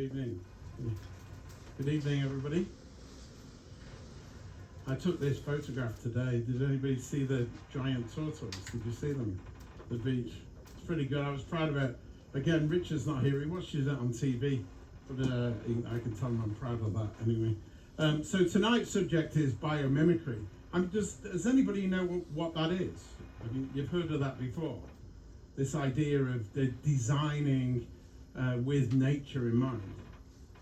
evening. Good evening, everybody. I took this photograph today. Did anybody see the giant turtles? Did you see them? The beach. It's pretty good. I was proud of it. Again, Richard's not here. He watches it on TV, but I can tell him I'm proud of that anyway. So tonight's subject is biomimicry. Does anybody know what that is? You've heard of that before? This idea of designing with nature in mind.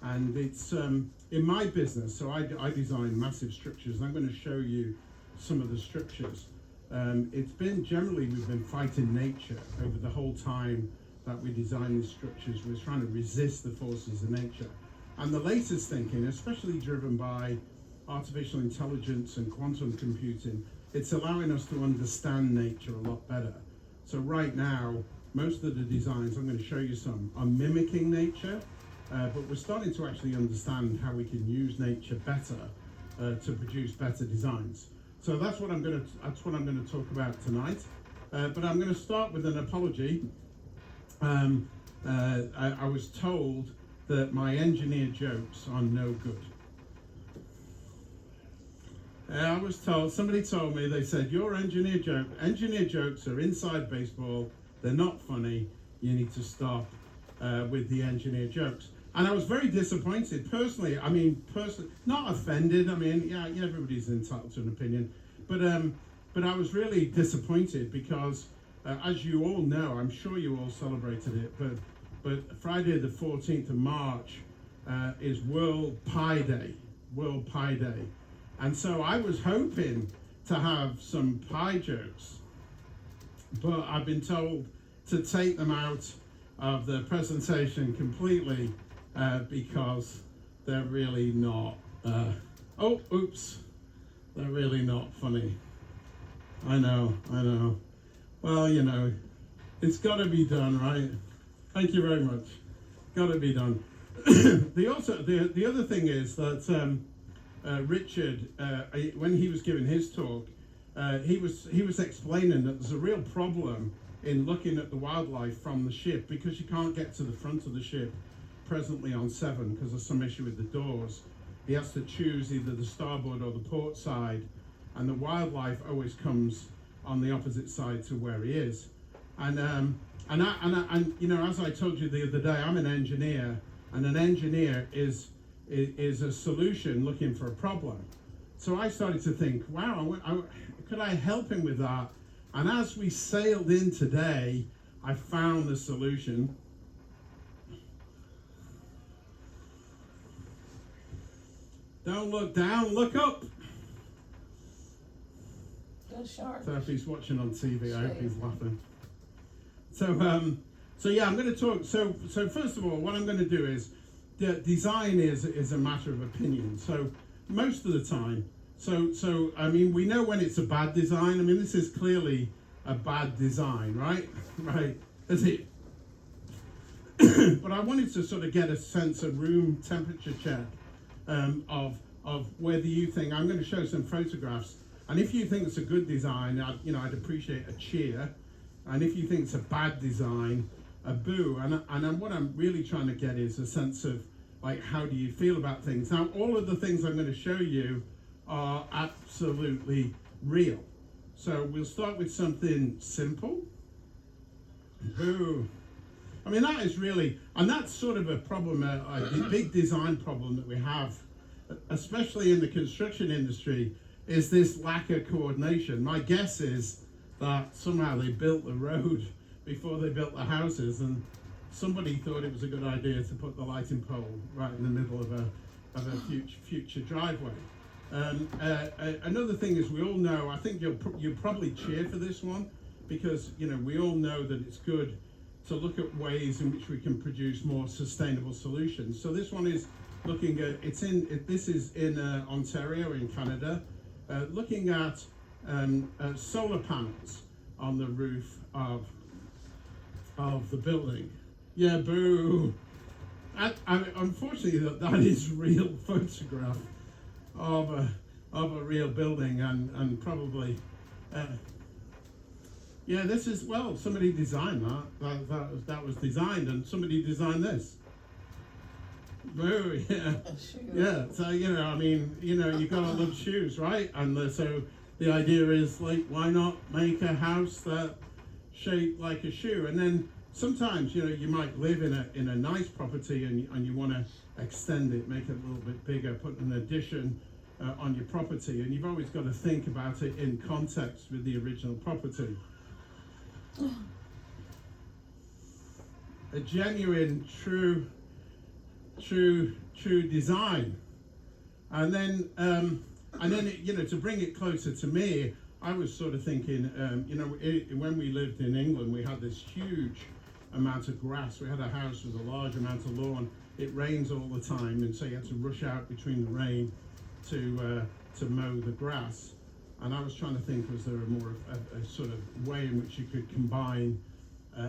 And it's in my business, so I design massive structures, and I'm going to show you some of the structures. It's been generally, we've been fighting nature over the whole time that we design these structures. We're trying to resist the forces of nature. And the latest thinking, especially driven by artificial intelligence and quantum computing, it's allowing us to understand nature a lot better. So right now, most of the designs, I'm going to show you some, are mimicking nature, but we're starting to actually understand how we can use nature better to produce better designs. So that's what I'm going to talk about tonight. But I'm going to start with an apology. I was told that my engineer jokes are no good. I was told, somebody told me, they said, your engineer jokes are inside baseball, they're not funny, you need to stop with the engineer jokes. And I was very disappointed, personally, not offended, yeah, everybody's entitled to an opinion, but I was really disappointed because, as you all know, I'm sure you all celebrated it, but Friday the 14th of March is World Pie Day. And so I was hoping to have some pie jokes, but I've been told to take them out of the presentation completely because they're really not, they're really not funny. I know. Well, it's got to be done, right? Thank you very much. Got to be done. The other thing is that Richard, when he was giving his talk, he was explaining that there's a real problem in looking at the wildlife from the ship because you can't get to the front of the ship presently on 7 because there's some issue with the doors. He has to choose either the starboard or the port side, and the wildlife always comes on the opposite side to where he is. And as I told you the other day, I'm an engineer, and an engineer is a solution looking for a problem. So I started to think, wow, could I help him with that? And as we sailed in today, I found the solution. Don't look down, look up. Go sharp. So if he's watching on TV, I hope he's laughing. So yeah, I'm going to talk. So first of all, what I'm going to do is, design is a matter of opinion. So most of the time, we know when it's a bad design. This is clearly a bad design, right? Right, is it? But I wanted to sort of get a sense of room temperature check of whether you think, I'm going to show some photographs, and if you think it's a good design, I'd appreciate a cheer, and if you think it's a bad design, a boo. And what I'm really trying to get is a sense of, like, how do you feel about things? Now, all of the things I'm going to show you are absolutely real. So we'll start with something simple. Boo. That is really, and that's sort of a problem, a big design problem that we have, especially in the construction industry, is this lack of coordination. My guess is that somehow they built the road before they built the houses, and somebody thought it was a good idea to put the lighting pole right in the middle of a future driveway. Another thing is, we all know, I think you'll probably cheer for this one, because we all know that it's good to look at ways in which we can produce more sustainable solutions. So this one is looking at, this is in Ontario in Canada, looking at solar panels on the roof of the building. Yeah, boo. Unfortunately, that is real photograph of a real building, and probably yeah, this is, well, somebody designed that was designed, and somebody designed this. Boo, yeah. Yeah, so, I mean, you gotta love shoes, right? And so the idea is, like, why not make a house that shaped like a shoe? And then sometimes, you might live in a nice property and you want to extend it, make it a little bit bigger, put an addition on your property, and you've always got to think about it in context with the original property. A genuine, true design. And then to bring it closer to me, I was sort of thinking, when we lived in England, we had this huge amount of grass. We had a house with a large amount of lawn. It rains all the time, and so you had to rush out between the rain to mow the grass. And I was trying to think, was there a sort of way in which you could combine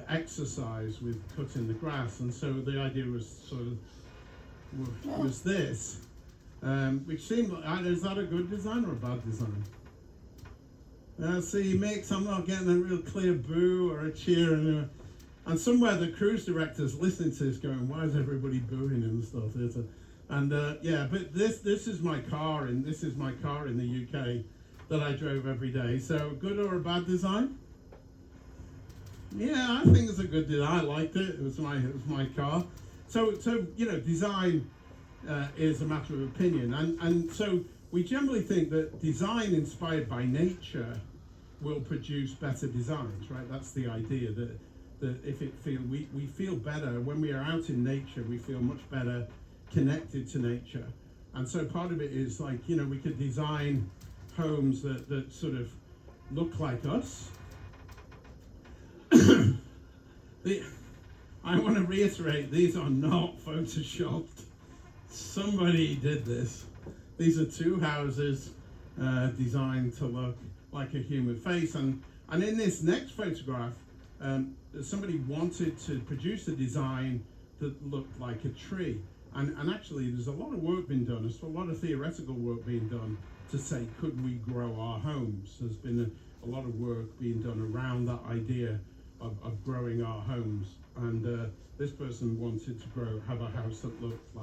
exercise with cutting the grass? And so the idea was was this, which seemed like, is that a good design or a bad design? See, Mix, I'm not getting a real clear boo or a cheer, and somewhere the cruise director's listening to this going, why is everybody booing and stuff? But this is my car, and this is my car in the UK that I drove every day. So, good or a bad design? Yeah, I think it's a good design. I liked it. It was my car. So design is a matter of opinion, and so we generally think that design inspired by nature will produce better designs, right? That's the idea, that if we feel better when we are out in nature, we feel much better connected to nature. And so part of it is like, we could design homes that sort of look like us. I want to reiterate, these are not photoshopped. Somebody did this. These are two houses designed to look like a human face. And in this next photograph, somebody wanted to produce a design that looked like a tree. And actually, there's a lot of work being done. There's a lot of theoretical work being done to say, could we grow our homes? There's been a lot of work being done around that idea of growing our homes. And this person wanted to have a house that looked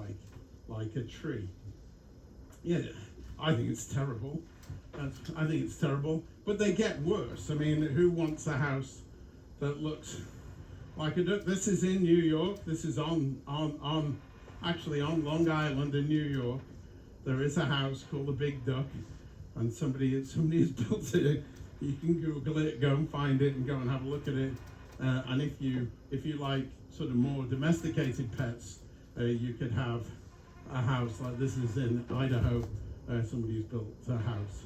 like a tree. Yeah, I think it's terrible. I think it's terrible. But they get worse. I mean, who wants a house that looks like a duck? This is in New York. This is actually on Long Island in New York. There is a house called the Big Duck, and somebody has built it. You can Google it, go and find it, and go and have a look at it. And if you like sort of more domesticated pets, you could have a house like this is in Idaho. Somebody's built a house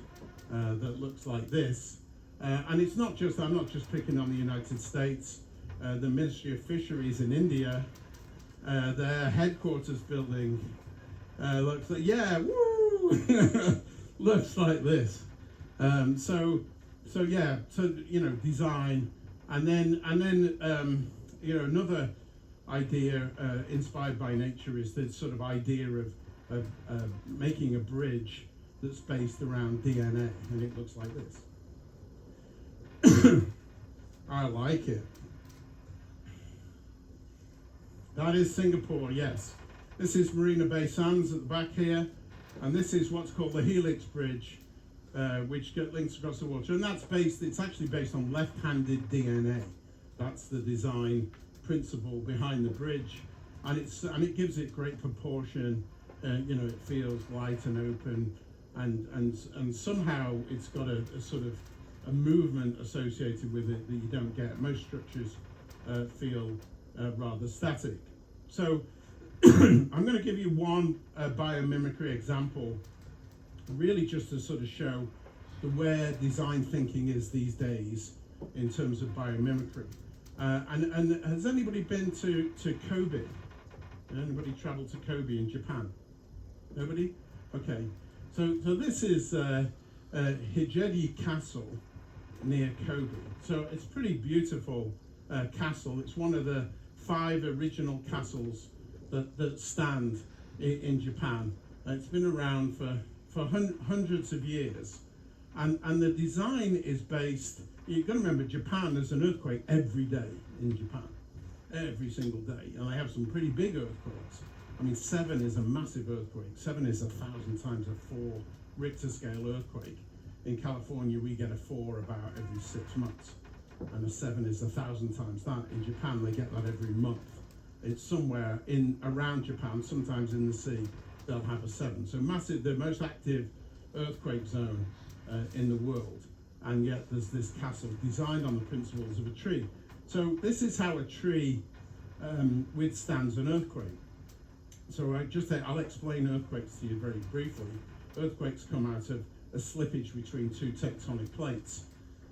that looks like this. And it's not just, I'm not just picking on the United States. The Ministry of Fisheries in India, their headquarters building looks like, looks like this. Design. And then another idea inspired by nature is this sort of idea of making a bridge that's based around DNA, and it looks like this. I like it. That is Singapore, yes. This is Marina Bay Sands at the back here, and this is what's called the Helix Bridge, which links across the water, and it's actually based on left-handed DNA. That's the design principle behind the bridge, and it gives it great proportion. It feels light and open, and somehow it's got a sort of a movement associated with it that you don't get. Most structures feel rather static. So I'm going to give you one biomimicry example, really just to sort of show where design thinking is these days in terms of biomimicry. And has anybody been to Kobe? Anybody traveled to Kobe in Japan? Nobody? Okay. So this is Hijedi Castle near Kobe. So it's a pretty beautiful castle. It's one of the 5 original castles that stand in Japan. It's been around for hundreds of years. And the design is based, you've got to remember, Japan, there's an earthquake every day in Japan. Every single day. And they have some pretty big earthquakes. I mean, 7 is a massive earthquake. 7 is 1,000 times a 4 Richter scale earthquake. In California, we get a 4 about every 6 months, and a 7 is 1,000 times that. In Japan, they get that every month. It's somewhere in around Japan, sometimes in the sea, they'll have a 7. So massive, the most active earthquake zone in the world, and yet there's this castle designed on the principles of a tree. So this is how a tree withstands an earthquake. So I'll explain earthquakes to you very briefly. Earthquakes come out of a slippage between two tectonic plates,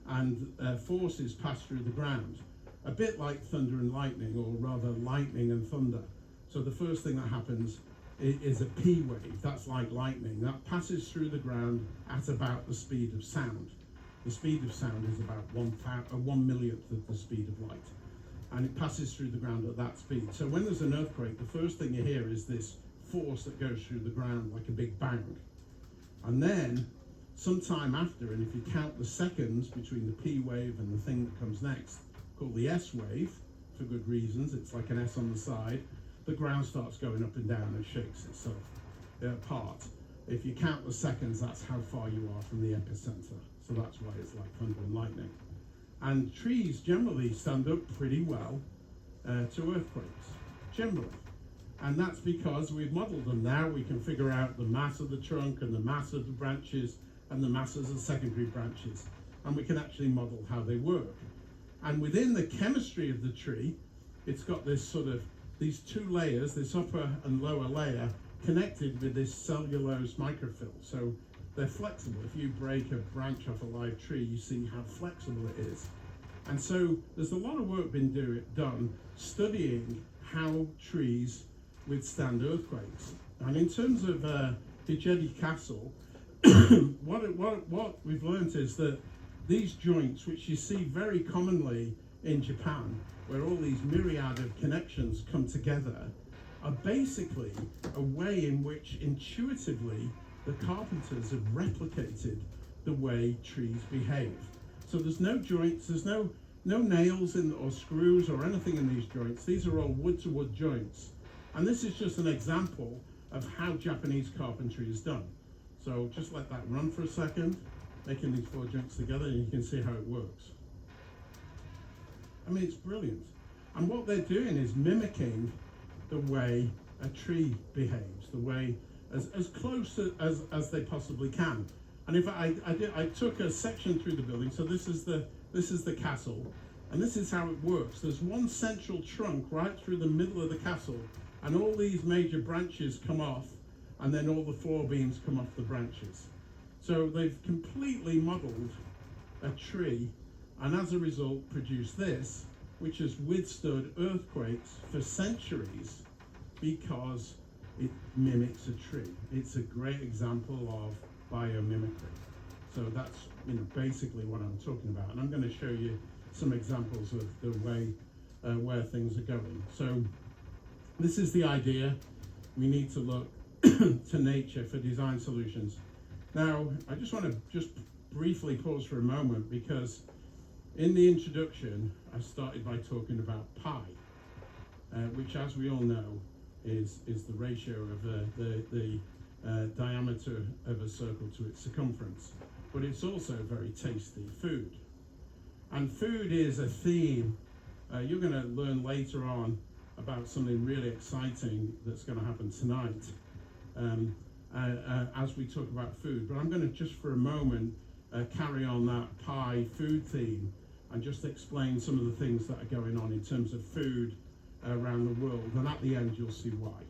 and forces pass through the ground, a bit like thunder and lightning, or rather lightning and thunder. So the first thing that happens is a P wave. That's like lightning. That passes through the ground at about the speed of sound. The speed of sound is about 1/1,000,000th of the speed of light, and it passes through the ground at that speed. So when there's an earthquake, the first thing you hear is this force that goes through the ground like a big bang. And then sometime after, and if you count the seconds between the P wave and the thing that comes next, called the S wave, for good reasons, it's like an S on the side, the ground starts going up and down and shakes itself apart. If you count the seconds, that's how far you are from the epicenter. So that's why it's like thunder and lightning. And trees generally stand up pretty well to earthquakes, generally. And that's because we've modeled them now. We can figure out the mass of the trunk and the mass of the branches and the masses of secondary branches. And we can actually model how they work. And within the chemistry of the tree, it's got this sort of, these two layers, this upper and lower layer, connected with this cellulose microfill. So they're flexible. If you break a branch off a live tree, you see how flexible it is. And so there's a lot of work been done studying how trees withstand earthquakes. And in terms of Hijedi Castle, what we've learned is that these joints, which you see very commonly in Japan, where all these myriad of connections come together, are basically a way in which intuitively the carpenters have replicated the way trees behave. So there's no joints, there's no nails or screws or anything in these joints. These are all wood-to-wood joints. And this is just an example of how Japanese carpentry is done. So just let that run for a second, making these 4 joints together, and you can see how it works. I mean, it's brilliant. And what they're doing is mimicking the way a tree behaves, the way as close as they possibly can. And if I took a section through the building, so this is the castle, and this is how it works. There's one central trunk right through the middle of the castle, and all these major branches come off, and then all the floor beams come off the branches. So they've completely modeled a tree, and as a result produced this, which has withstood earthquakes for centuries because it mimics a tree. It's a great example of biomimicry. So that's basically what I'm talking about, and I'm going to show you some examples of the way where things are going. So this is the idea. We need to look to nature for design solutions. Now, I just want to briefly pause for a moment, because in the introduction, I started by talking about pi, which, as we all know, is the ratio of the diameter of a circle to its circumference. But it's also very tasty food. And food is a theme. You're going to learn later on about something really exciting that's going to happen tonight as we talk about food. But I'm going to just for a moment carry on that pie food theme and just explain some of the things that are going on in terms of food around the world, and at the end you'll see why.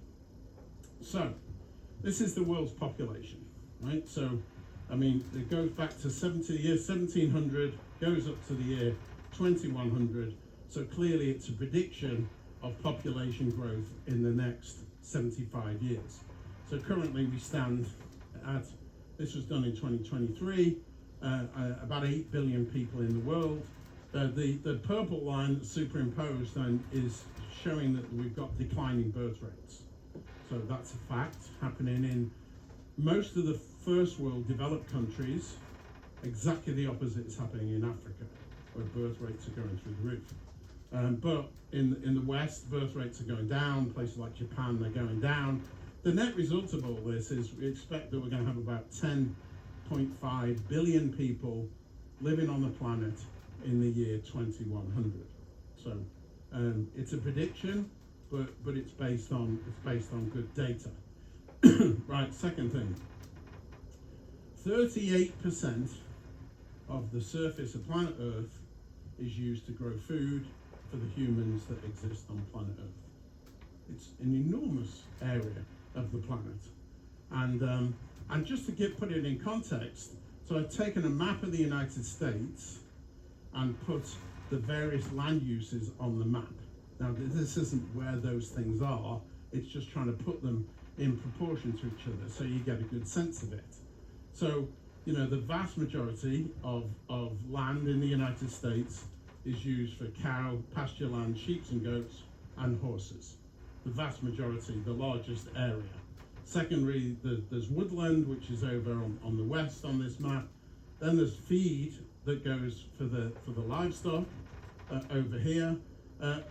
So this is the world's population, right? So I mean, it goes back to the year 1700, goes up to the year 2100. So clearly it's a prediction of population growth in the next 75 years. So currently we stand at, this was done in 2023, about 8 billion people in the world. The purple line that's superimposed is showing that we've got declining birth rates. So that's a fact happening in most of the first world developed countries. Exactly the opposite is happening in Africa, where birth rates are going through the roof. But in the West, birth rates are going down. Places like Japan, they're going down. The net result of all this is we expect that we're going to have about 10.5 billion people living on the planet in the year 2100. So it's a prediction, but it's based on good data. Right, second thing. 38% of the surface of planet Earth is used to grow food for the humans that exist on planet Earth. It's an enormous area of the planet. And just to put it in context, so I've taken a map of the United States and put the various land uses on the map. Now, this isn't where those things are, it's just trying to put them in proportion to each other so you get a good sense of it. So, you know, the vast majority of land in the United States is used for cow, pasture land, sheep and goats, and horses. The vast majority, the largest area. Secondly, there's woodland, which is over on the west on this map. Then there's feed that goes for the livestock over here.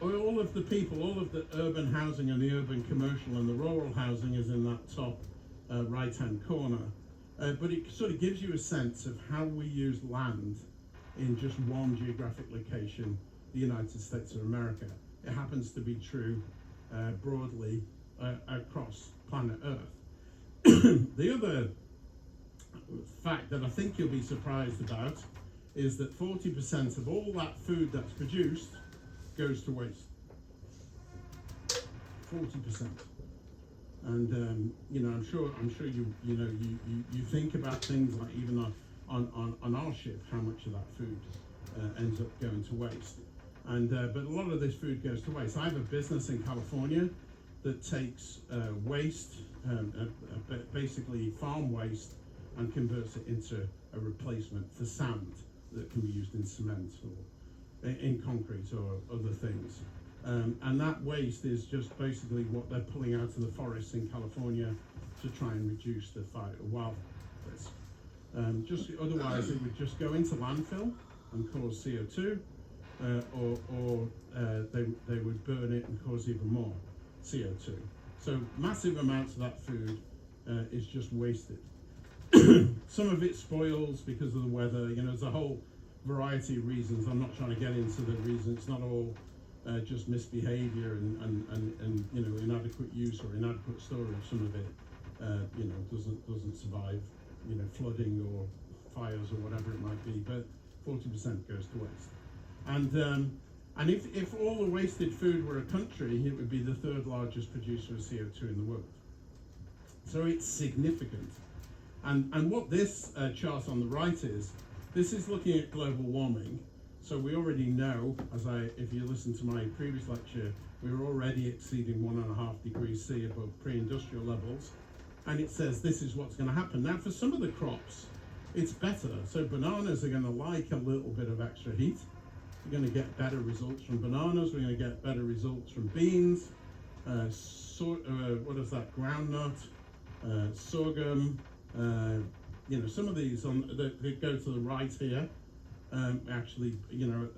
All of the people, all of the urban housing and the urban commercial and the rural housing is in that top right-hand corner. But it sort of gives you a sense of how we use land in just one geographic location, the United States of America. It happens to be true broadly across planet Earth. The other fact that I think you'll be surprised about is that 40% of all that food that's produced goes to waste. 40%. And you know, I'm sure you think about things like even on our ship, how much of that food ends up going to waste. And but a lot of this food goes to waste. I have a business in California that takes waste, basically farm waste, and converts it into a replacement for sand that can be used in cement or in concrete or other things. And that waste is just basically what they're pulling out of the forests in California to try and reduce the wildfires. Just otherwise, it would just go into landfill and cause CO2, or they would burn it and cause even more CO2. So massive amounts of that food is just wasted. Some of it spoils because of the weather. You know, there's a whole variety of reasons. I'm not trying to get into the reasons. It's not all just misbehavior and you know, inadequate use or inadequate storage. Some of it you know, doesn't survive, you know, flooding or fires or whatever it might be, but 40% goes to waste. And if all the wasted food were a country, it would be the third largest producer of CO2 in the world. So it's significant. And what this chart on the right is, this is looking at global warming. So we already know, if you listen to my previous lecture, we were already exceeding 1.5 degrees C above pre-industrial levels. And it says this is what's going to happen. Now, for some of the crops, it's better. So bananas are going to like a little bit of extra heat. We're going to get better results from bananas. We're going to get better results from beans. What is that? Groundnut, sorghum. You know, some of these that go to the right here, actually, you know,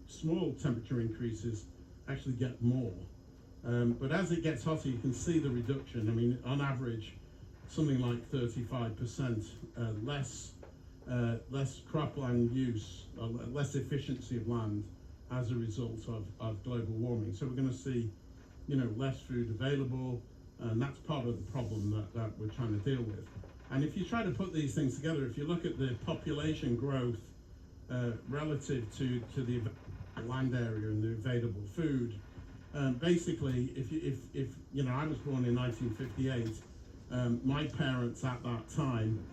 small temperature increases actually get more. But as it gets hotter, you can see the reduction. I mean, on average, something like 35% less cropland use, less efficiency of land as a result of global warming. So we're going to see, you know, less food available, and that's part of the problem that we're trying to deal with. And if you try to put these things together, if you look at the population growth relative to the land area and the available food, basically, if you know, I was born in 1958. My parents at that time,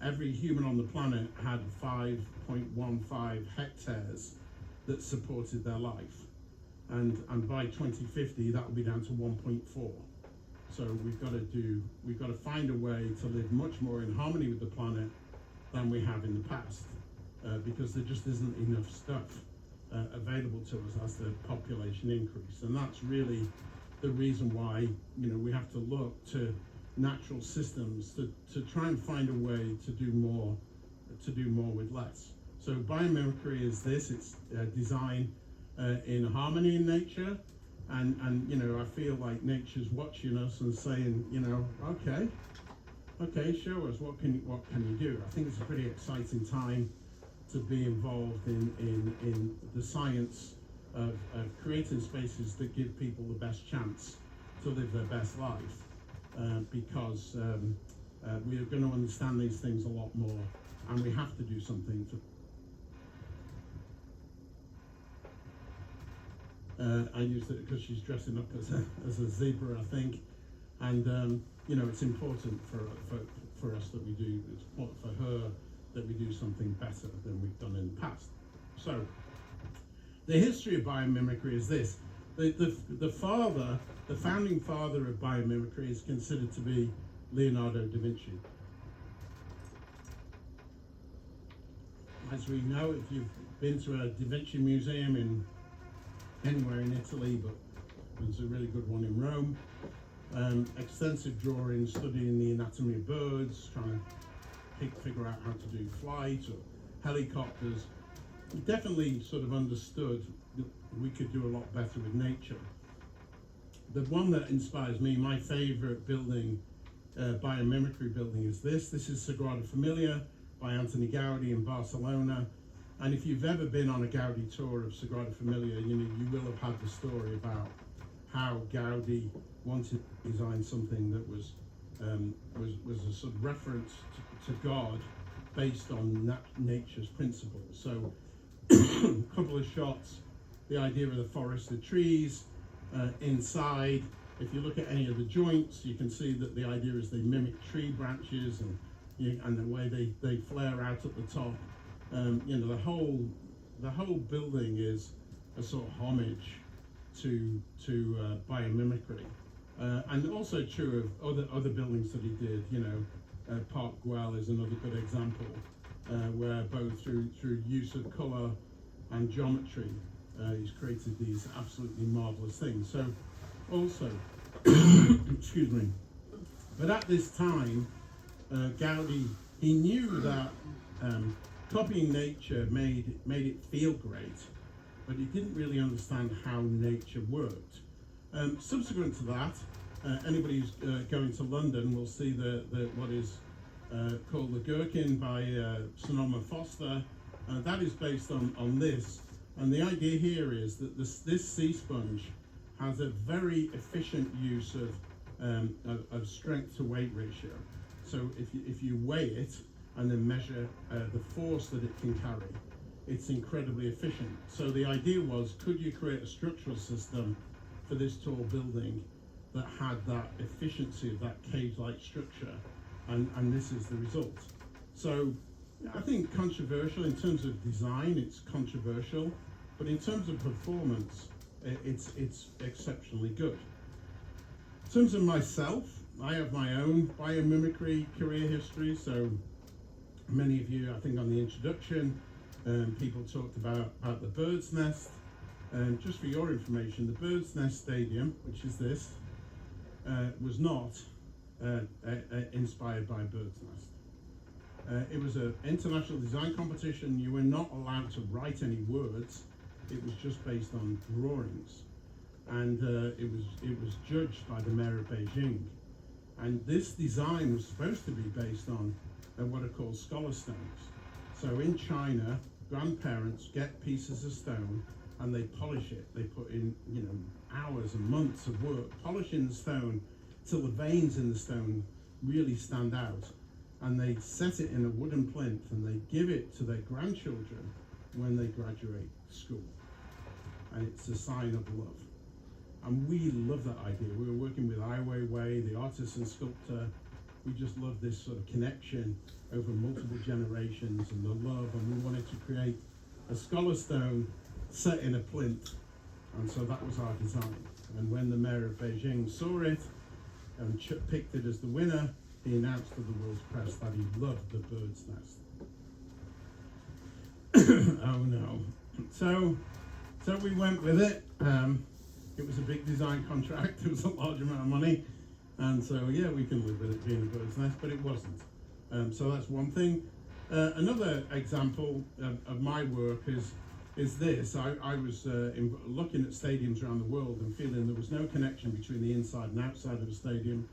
every human on the planet had 5.15 hectares that supported their life, and by 2050 that will be down to 1.4. So we've got to find a way to live much more in harmony with the planet than we have in the past, because there just isn't enough stuff available to us as the population increase. And that's really the reason why, you know, we have to look to natural systems to try and find a way to do more with less. So biomimicry is this. It's design in harmony in nature, and you know, I feel like nature's watching us and saying, you know, okay, show us what can you do. I think it's a pretty exciting time to be involved in the science of creating spaces that give people the best chance to live their best life, because we are going to understand these things a lot more, and we have to do something to. I used it because she's dressing up as a zebra, I think, and you know, it's important for us that we do. It's important for her that we do something better than we've done in the past. So, the history of biomimicry is this: the founding father of biomimicry is considered to be Leonardo da Vinci. As we know, if you've been to a Da Vinci museum anywhere in Italy, but there's a really good one in Rome. Extensive drawings, studying the anatomy of birds, trying to figure out how to do flight or helicopters. He definitely sort of understood that we could do a lot better with nature. The one that inspires me, my favorite building, biomimicry building, is this. This is Sagrada Familia by Antoni Gaudi in Barcelona. And if you've ever been on a Gaudi tour of Sagrada Familia, you know, you will have had the story about how Gaudi wanted to design something that was a sort of reference to God based on nature's principles. So a couple of shots, the idea of the forested trees inside. If you look at any of the joints, you can see that the idea is they mimic tree branches, and the way they flare out at the top. You know, the whole building is a sort of homage to biomimicry, and also true of other buildings that he did. You know, Park Güell is another good example, where both through use of colour and geometry, he's created these absolutely marvellous things. So, also, excuse me, but at this time, Gaudi, he knew that copying nature made it feel great, but he didn't really understand how nature worked. Subsequent to that, anybody who's going to London will see the what is called the Gherkin by Sonoma Foster. That is based on this, and the idea here is that this sea sponge has a very efficient use of strength to weight ratio. So if you weigh it and then measure the force that it can carry, it's incredibly efficient. So the idea was, could you create a structural system for this tall building that had that efficiency of that cage-like structure? And this is the result. So I think controversial in terms of design, it's controversial, but in terms of performance, it's exceptionally good. In terms of myself, I have my own biomimicry career history. So many of you, I think on the introduction, people talked about the Bird's Nest. Just for your information, the Bird's Nest Stadium, which is this, was not inspired by Bird's Nest. It was an international design competition. You were not allowed to write any words. It was just based on drawings, and it was judged by the mayor of Beijing. And this design was supposed to be based on what are called scholar stones. So in China, grandparents get pieces of stone and they polish it. They put in, you know, hours and months of work polishing the stone till the veins in the stone really stand out. And they set it in a wooden plinth and they give it to their grandchildren when they graduate school. And it's a sign of love. And we love that idea. We were working with Ai Weiwei, the artist and sculptor. We just love this sort of connection over multiple generations and the love, and we wanted to create a scholar stone set in a plinth, and so that was our design. And when the mayor of Beijing saw it and picked it as the winner, he announced to the world's press that he loved the Bird's Nest. Oh no. So we went with it. It was a big design contract. It was a large amount of money. And so, yeah, we can live with it being a bird's nest, but it wasn't. So that's one thing. Another example of my work is is this. I was looking at stadiums around the world and feeling there was no connection between the inside and outside of a stadium.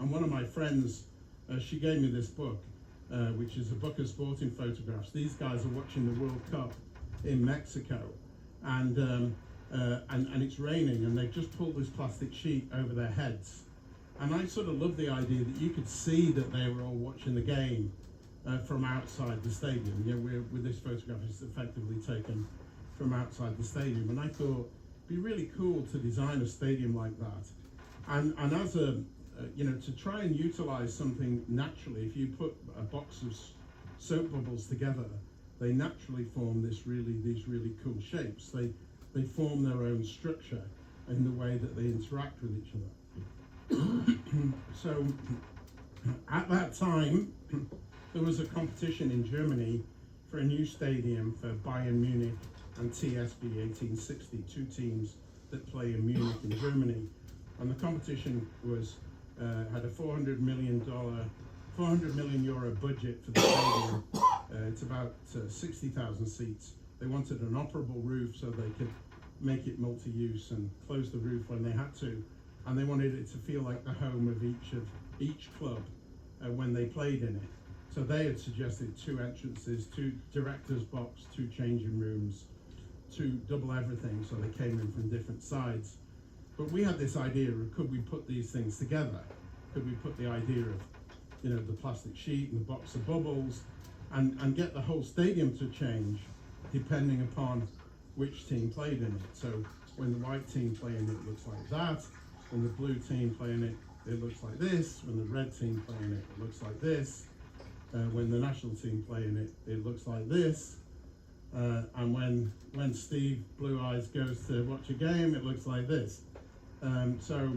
And one of my friends, she gave me this book, which is a book of sporting photographs. These guys are watching the World Cup in Mexico, and it's raining, and they've just pulled this plastic sheet over their heads. And I sort of love the idea that you could see that they were all watching the game from outside the stadium. You know, with this photograph, it's effectively taken from outside the stadium. And I thought it'd be really cool to design a stadium like that. And as a, to try and utilize something naturally, if you put a box of soap bubbles together, they naturally form these really cool shapes. They form their own structure in the way that they interact with each other. So at that time, there was a competition in Germany for a new stadium for Bayern Munich and TSB 1860, two teams that play in Munich in Germany. And the competition was had a $400 million euro budget for the stadium. It's about 60,000 seats. They wanted an operable roof so they could make it multi-use and close the roof when they had to. And they wanted it to feel like the home of each club when they played in it. So they had suggested two entrances, two director's box, two changing rooms, two double everything, so they came in from different sides. But we had this idea of, could we put these things together? Could we put the idea of, the plastic sheet and the box of bubbles and get the whole stadium to change depending upon which team played in it. So when the white team play in it, it looks like that. When the blue team play in it, it looks like this. When the red team play in it, it looks like this. When the national team play in it, it looks like this. And when Steve Blue Eyes goes to watch a game, it looks like this. So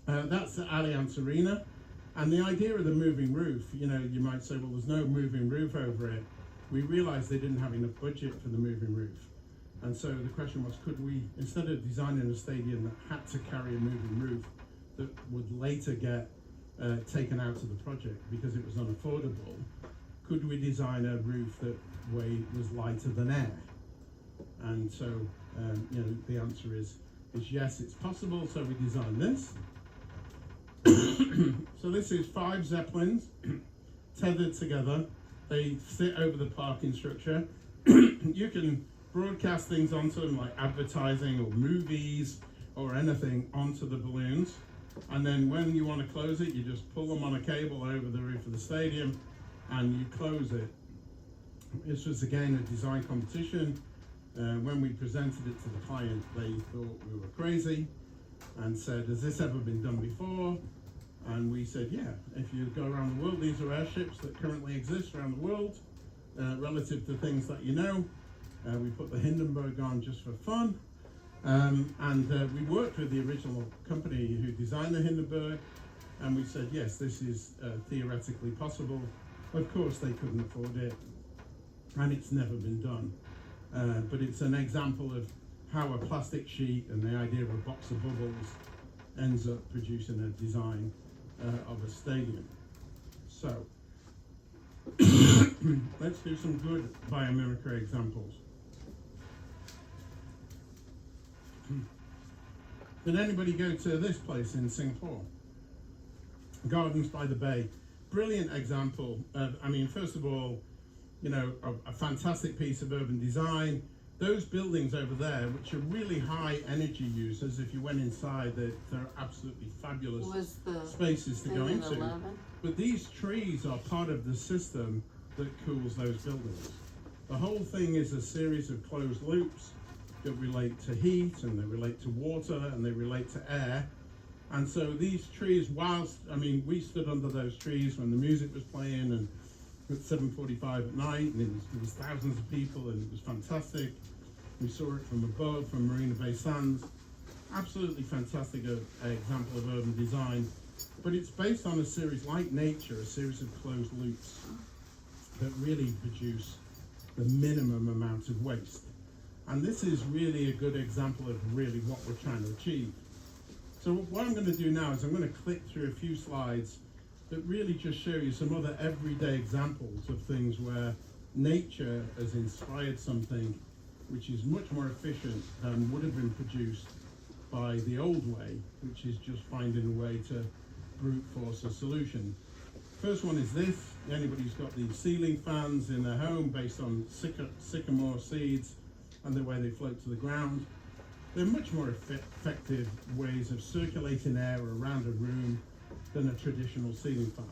that's the Allianz Arena. And the idea of the moving roof, you might say, well, there's no moving roof over it. We realized they didn't have enough budget for the moving roof. And so the question was, could we, instead of designing a stadium that had to carry a moving roof that would later get taken out of the project because it was unaffordable, could we design a roof that was lighter than air? And so, the answer is yes, it's possible. So we designed this. So this is 5 Zeppelins tethered together. They sit over the parking structure. You can broadcast things onto them, like advertising or movies or anything, onto the balloons. And then when you want to close it, you just pull them on a cable over the roof of the stadium and you close it. This was again a design competition. When we presented it to the client, they thought we were crazy and said, has this ever been done before? And we said, yeah, if you go around the world, these are airships that currently exist around the world, relative to things that we put the Hindenburg on just for fun. And we worked with the original company who designed the Hindenburg, and we said, yes, this is theoretically possible. Of course, they couldn't afford it, and it's never been done. But it's an example of how a plastic sheet and the idea of a box of bubbles ends up producing a design of a stadium. So, let's do some good biomimicry examples. Did anybody go to this place in Singapore? Gardens by the Bay. Brilliant example of, first of all, a fantastic piece of urban design. Those buildings over there, which are really high energy users, if you went inside, they're absolutely fabulous spaces to go into. 11? But these trees are part of the system that cools those buildings. The whole thing is a series of closed loops that relate to heat, and they relate to water, and they relate to air. And so these trees, we stood under those trees when the music was playing, and at 7:45 at night, and there was thousands of people, and it was fantastic. We saw it from above, from Marina Bay Sands. Absolutely fantastic example of urban design. But it's based on a series, like nature, a series of closed loops that really produce the minimum amount of waste. And this is really a good example of really what we're trying to achieve. So what I'm going to do now is I'm going to click through a few slides that really just show you some other everyday examples of things where nature has inspired something which is much more efficient than would have been produced by the old way, which is just finding a way to brute force a solution. First one is this. Anybody who's got these ceiling fans in their home based on sycamore seeds and the way they float to the ground, they're much more effective ways of circulating air around a room than a traditional ceiling fan.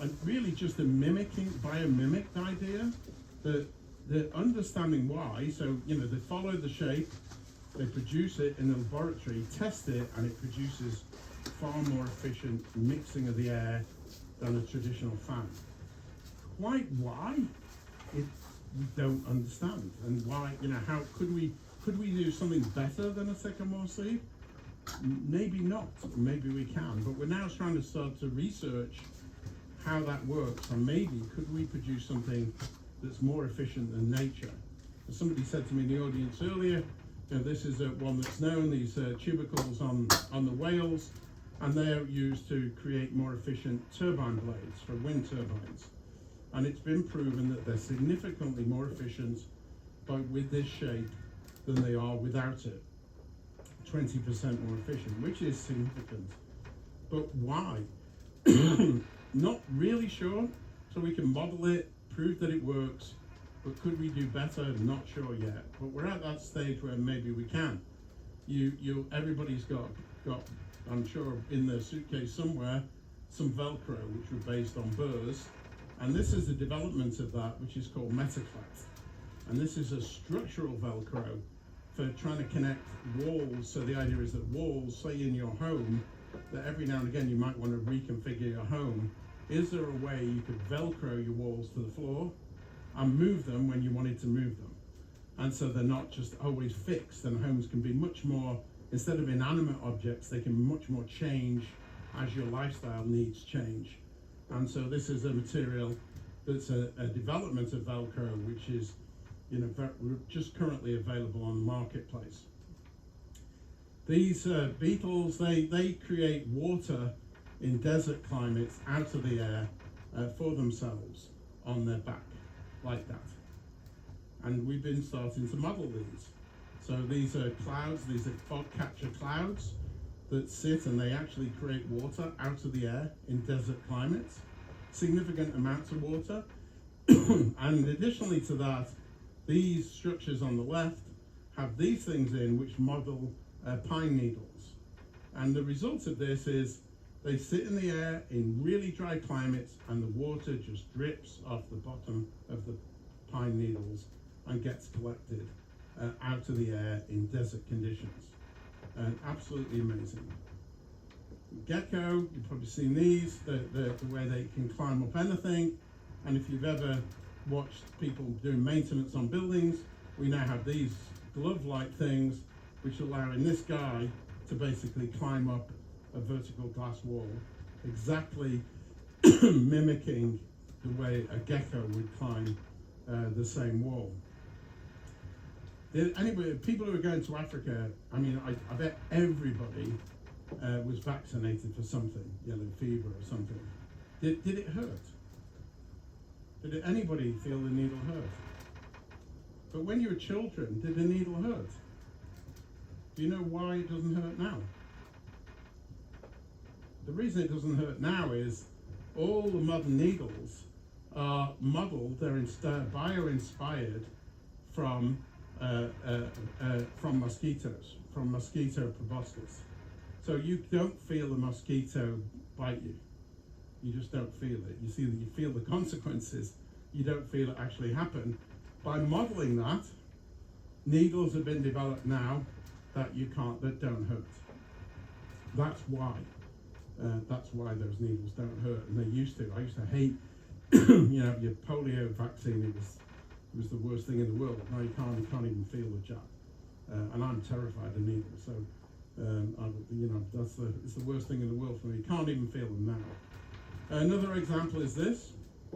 And really just a biomimic idea, the understanding why. So, they follow the shape, they produce it in the laboratory, test it, and it produces far more efficient mixing of the air than a traditional fan. Quite why? We don't understand. And why, how could we do something better than a sycamore seed? Maybe not, maybe we can, but we're now trying to start to research how that works, and maybe could we produce something that's more efficient than nature. As somebody said to me in the audience earlier, this is one that's known, these tubercles on the whales, and they're used to create more efficient turbine blades for wind turbines. And it's been proven that they're significantly more efficient with this shape than they are without it. 20% more efficient, which is significant. But why? Not really sure. So we can model it, prove that it works, but could we do better? Not sure yet. But we're at that stage where maybe we can. Everybody's got, I'm sure, in their suitcase somewhere, some Velcro, which were based on Burrows. And this is the development of that, which is called Metaclet. And this is a structural Velcro for trying to connect walls. So the idea is that walls, say in your home, that every now and again you might want to reconfigure your home. Is there a way you could Velcro your walls to the floor and move them when you wanted to move them? And so they're not just always fixed, and homes can be much more, instead of inanimate objects, they can much more change as your lifestyle needs change. And so this is a material that's a development of Velcro, which is just currently available on the marketplace. These beetles, they create water in desert climates out of the air for themselves on their back, like that. And we've been starting to model these. So these are clouds, these are fog capture clouds that sit and they actually create water out of the air in desert climates, significant amounts of water. And additionally to that, these structures on the left have these things in which model pine needles. And the result of this is they sit in the air in really dry climates and the water just drips off the bottom of the pine needles and gets collected out of the air in desert conditions. Absolutely amazing. Gecko, you've probably seen these, the way they can climb up anything. And if you've ever watched people doing maintenance on buildings, we now have these glove-like things which allowing this guy to basically climb up a vertical glass wall, exactly mimicking the way a gecko would climb the same wall. Anyway, people who are going to Africa, I bet everybody was vaccinated for something, yellow fever or something. Did it hurt? Did anybody feel the needle hurt? But when you were children, did the needle hurt? Do you know why it doesn't hurt now? The reason it doesn't hurt now is all the modern needles are modeled, they're bio-inspired from mosquitoes, from mosquito proboscis. So you don't feel the mosquito bite you. You just don't feel it. You feel the consequences. You don't feel it actually happen. By modeling that, needles have been developed now that don't hurt. That's why. That's why those needles don't hurt, and they used to. I used to hate, your polio vaccine. It was the worst thing in the world. Now you can't even feel the jab, and I'm terrified of needles. So, it's the worst thing in the world for me. You can't even feel them now. Another example is this.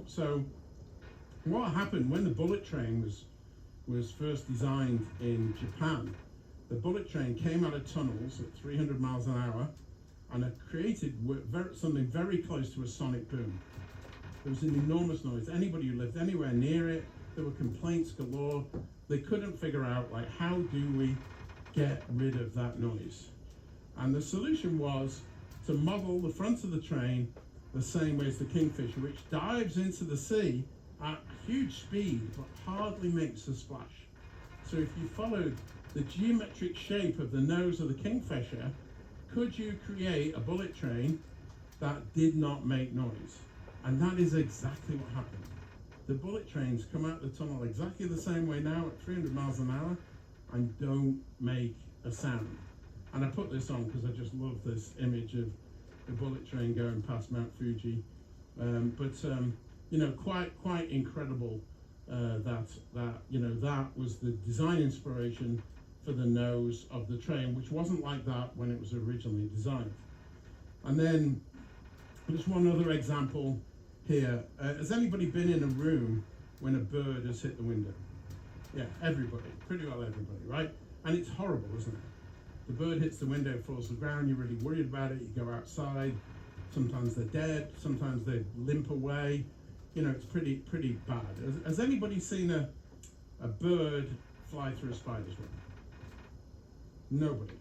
So, what happened when the bullet train was first designed in Japan? The bullet train came out of tunnels at 300 miles an hour, and it created something very close to a sonic boom. There was an enormous noise. Anybody who lived anywhere near it, There were complaints galore. They couldn't figure out, like, how do we get rid of that noise? And the solution was to model the front of the train the same way as the kingfisher, which dives into the sea at huge speed but hardly makes a splash. So if you followed the geometric shape of the nose of the kingfisher, could you create a bullet train that did not make noise? And that is exactly what happened. The bullet trains come out the tunnel exactly the same way now at 300 miles an hour and don't make a sound. And I put this on because I just love this image of the bullet train going past Mount Fuji. Quite incredible that was the design inspiration for the nose of the train, which wasn't like that when it was originally designed. And then just one other example here. Has anybody been in a room when a bird has hit the window? Yeah, everybody, pretty well everybody, right? And it's horrible, isn't it? The bird hits the window, falls to the ground, you're really worried about it, you go outside, sometimes they're dead, sometimes they limp away. It's pretty bad. Has anybody seen a bird fly through a spider's web? Nobody.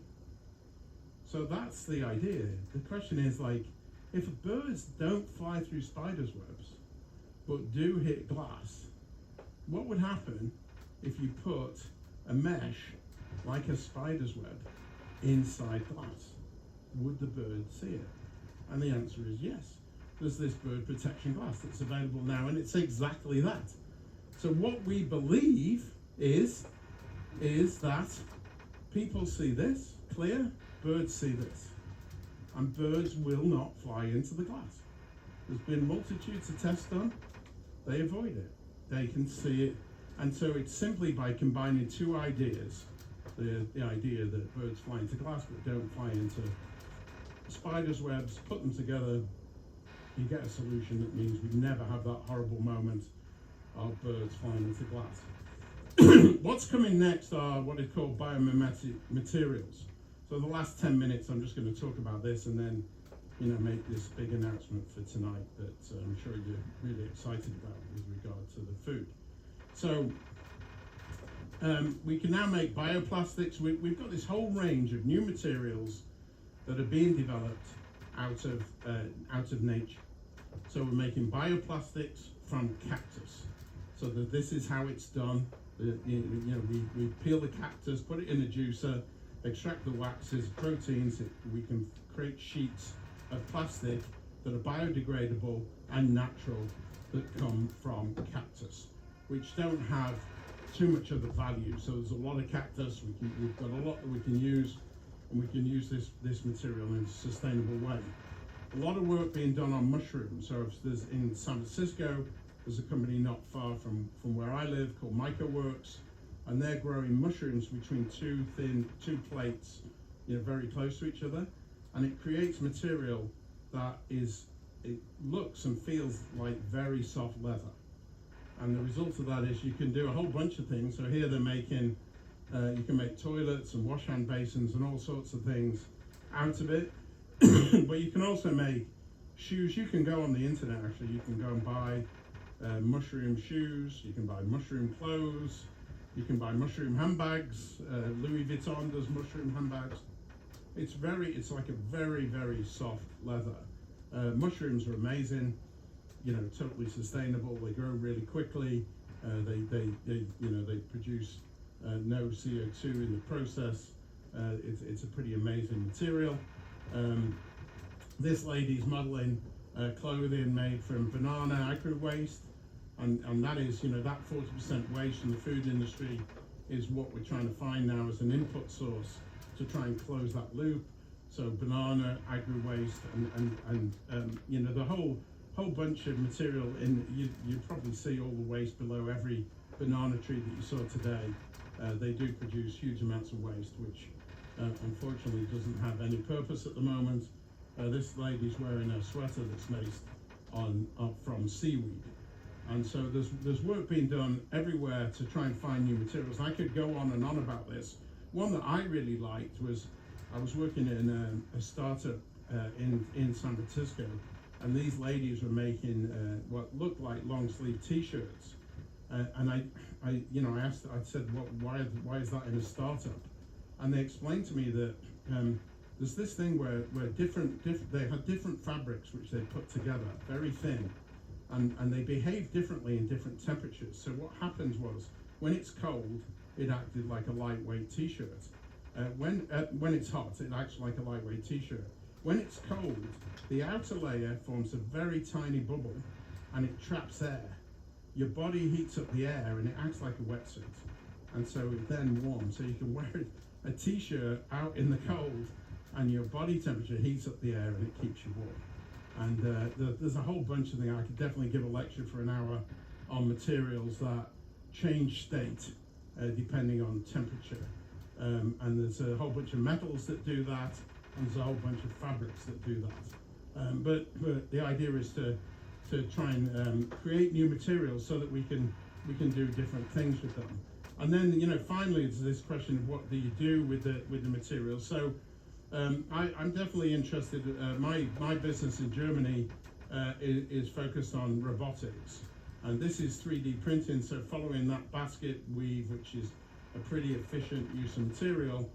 So that's the idea. The question is, like, if birds don't fly through spiders' webs, but do hit glass, what would happen if you put a mesh like a spider's web inside glass? Would the bird see it? And the answer is yes. There's this bird protection glass that's available now, and it's exactly that. So what we believe is that people see this clear, birds see this, and birds will not fly into the glass. There's been multitudes of tests done. They avoid it. They can see it. And so it's simply by combining two ideas, the idea that birds fly into glass but don't fly into spiders' webs, put them together, you get a solution that means we never have that horrible moment of birds flying into glass. What's coming next are what is called biomimicry materials. So the last 10 minutes, I'm just going to talk about this and then, make this big announcement for tonight that I'm sure you're really excited about with regard to the food. So we can now make bioplastics. We've got this whole range of new materials that are being developed out of nature. So we're making bioplastics from cactus. So that this is how it's done. We peel the cactus, put it in a juicer, extract the waxes, proteins. We can create sheets of plastic that are biodegradable and natural that come from cactus, which don't have too much of the value. So there's a lot of cactus. We've got a lot that we can use, and we can use this material in a sustainable way. A lot of work being done on mushrooms. So there's in San Francisco, there's a company not far from where I live called MycoWorks, and they're growing mushrooms between two plates, very close to each other, and it creates material that it looks and feels like very soft leather. And the result of that is you can do a whole bunch of things. So here they're making, you can make toilets and wash hand basins and all sorts of things out of it. But you can also make shoes. You can go on the internet, actually. You can go and buy mushroom shoes. You can buy mushroom clothes. You can buy mushroom handbags. Louis Vuitton does mushroom handbags. It's like a very, very soft leather. Mushrooms are amazing. Totally sustainable. They grow really quickly. They produce no CO2 in the process. It's a pretty amazing material. This lady's modeling clothing made from banana agri waste, and that is, that 40% waste in the food industry is what we're trying to find now as an input source to try and close that loop. So banana agri waste and the whole bunch of material you probably see all the waste below every banana tree that you saw today. They do produce huge amounts of waste, which unfortunately doesn't have any purpose at the moment. This lady's wearing a sweater that's made from seaweed. And so there's work being done everywhere to try and find new materials. And I could go on and on about this. One that I really liked was, I was working in a startup in San Francisco, and these ladies were making what looked like long sleeve t-shirts And I asked, I said, why is that in a startup? And they explained to me that there's this thing where they had different fabrics which they put together, very thin, and they behave differently in different temperatures. So what happens was, when it's cold, it acted like a lightweight t-shirt. When it's hot, it acts like a lightweight t-shirt. When it's cold, the outer layer forms a very tiny bubble, and it traps air. Your body heats up the air, and it acts like a wetsuit, and so it then warms. So you can wear a t-shirt out in the cold, and your body temperature heats up the air, and it keeps you warm. And there's a whole bunch of things. I could definitely give a lecture for an hour on materials that change state depending on temperature. And there's a whole bunch of metals that do that, and there's a whole bunch of fabrics that do that. But the idea is to try and create new materials so that we can do different things with them. And then finally it's this question of what do you do with the materials. So I'm definitely interested. My business in Germany is focused on robotics, and this is 3D printing. So following that basket weave, which is a pretty efficient use of material,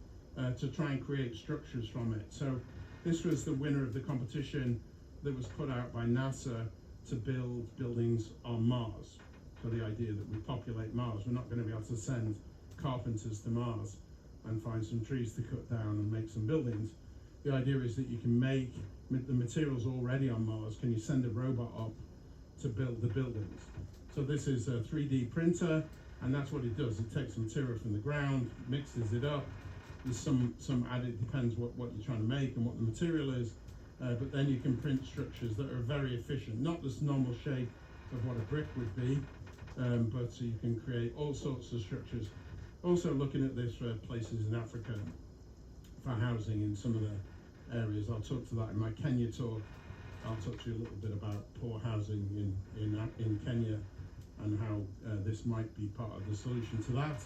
to try and create structures from it. So this was the winner of the competition that was put out by NASA to build buildings on Mars. So the idea that we populate Mars, we're not going to be able to send carpenters to Mars and find some trees to cut down and make some buildings. The idea is that you can make the materials already on Mars. Can you send a robot up to build the buildings? So this is a 3D printer, and that's what it does. It takes material from the ground, mixes it up. There's some added, depends what you're trying to make and what the material is, but then you can print structures that are very efficient, not this normal shape of what a brick would be, but so you can create all sorts of structures. Also looking at this for places in Africa for housing in some of the areas. I'll talk to that in my Kenya talk. I'll talk to you a little bit about poor housing in Kenya and how this might be part of the solution to that.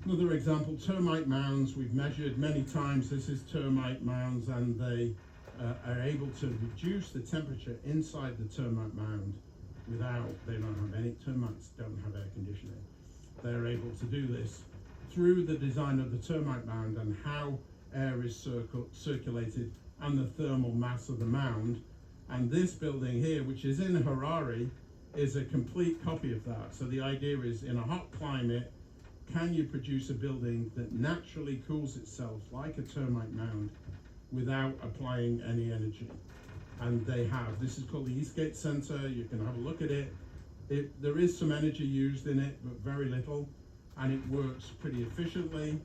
Another example, termite mounds. We've measured many times. This is termite mounds, and they are able to reduce the temperature inside the termite mound they don't have any, termites don't have air conditioning. They're able to do this through the design of the termite mound and how air is circulated and the thermal mass of the mound. And this building here, which is in Harare, is a complete copy of that. So the idea is, in a hot climate, can you produce a building that naturally cools itself like a termite mound without applying any energy? And they have. This is called the Eastgate Center. You can have a look at it. There is some energy used in it, but very little, and it works pretty efficiently.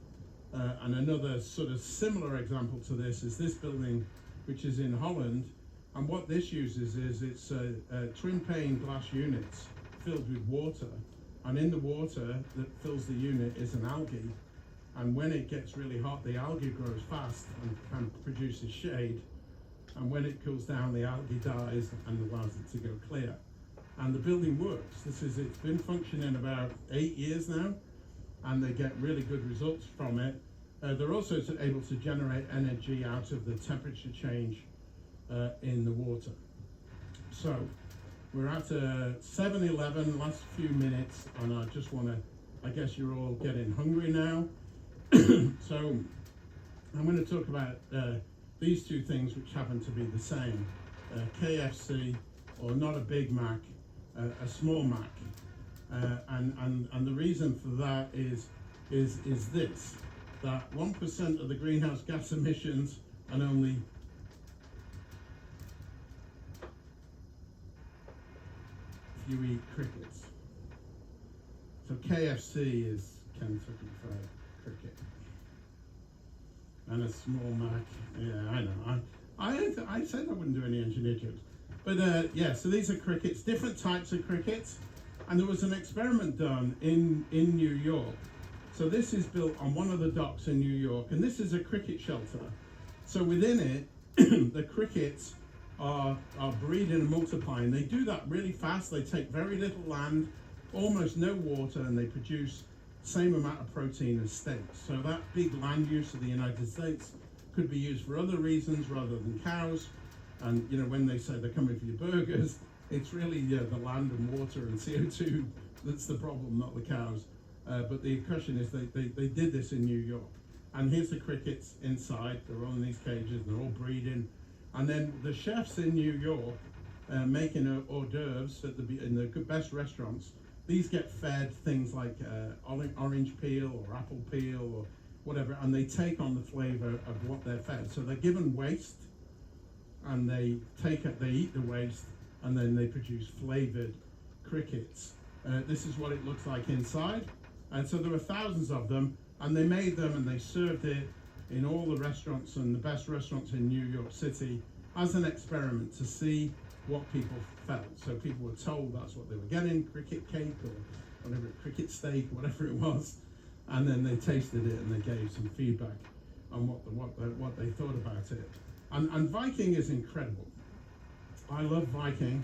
And another sort of similar example to this is this building, which is in Holland. And what this uses is it's twin pane glass units filled with water. And in the water that fills the unit is an algae. And when it gets really hot, the algae grows fast and produces shade. And when it cools down, the algae dies and allows it to go clear. And the building works. It's been functioning about 8 years now, and they get really good results from it. They're also able to generate energy out of the temperature change in the water. So we're at 7:11, last few minutes, and I just want to, I guess you're all getting hungry now. So I'm going to talk about these two things which happen to be the same. KFC, or not a Big Mac, a small Mac. And the reason for that is this, that 1% of the greenhouse gas emissions and only if you eat crickets. So KFC is Kentucky Fried Cricket. And a small Mac, yeah, I know. I said I wouldn't do any engineer jokes. But yeah, so these are crickets, different types of crickets. And there was an experiment done in New York. So this is built on one of the docks in New York, and this is a cricket shelter. So within it, the crickets are breeding and multiplying. They do that really fast. They take very little land, almost no water, and they produce the same amount of protein as steaks. So that big land use of the United States could be used for other reasons rather than cows. And when they say they're coming for your burgers, it's really the land and water and CO2 that's the problem, not the cows. But the question is they did this in New York. And here's the crickets inside. They're all in these cages. They're all breeding. And then the chefs in New York making hors d'oeuvres in the best restaurants. These get fed things like orange peel or apple peel or whatever, and they take on the flavor of what they're fed. So they're given waste, and they eat the waste, and then they produce flavored crickets. This is what it looks like inside. And so there were thousands of them, and they made them and they served it in all the restaurants and the best restaurants in New York City as an experiment to see what people felt. So people were told that's what they were getting, cricket cake or whatever, cricket steak, whatever it was, and then they tasted it and they gave some feedback on what they thought about it. And Viking is incredible. I love Viking.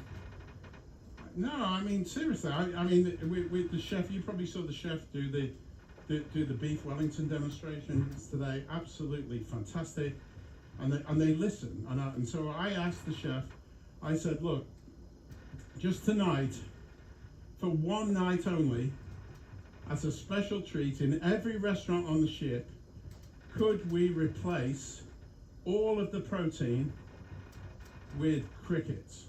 No, I mean seriously. I mean with the chef, you probably saw the chef do the beef Wellington demonstrations today. Absolutely fantastic, and they listen. And so I asked the chef. I said, look, just tonight, for one night only, as a special treat in every restaurant on the ship, could we replace all of the protein with crickets?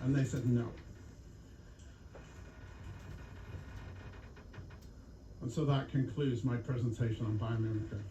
And they said no. And so that concludes my presentation on biomimicry.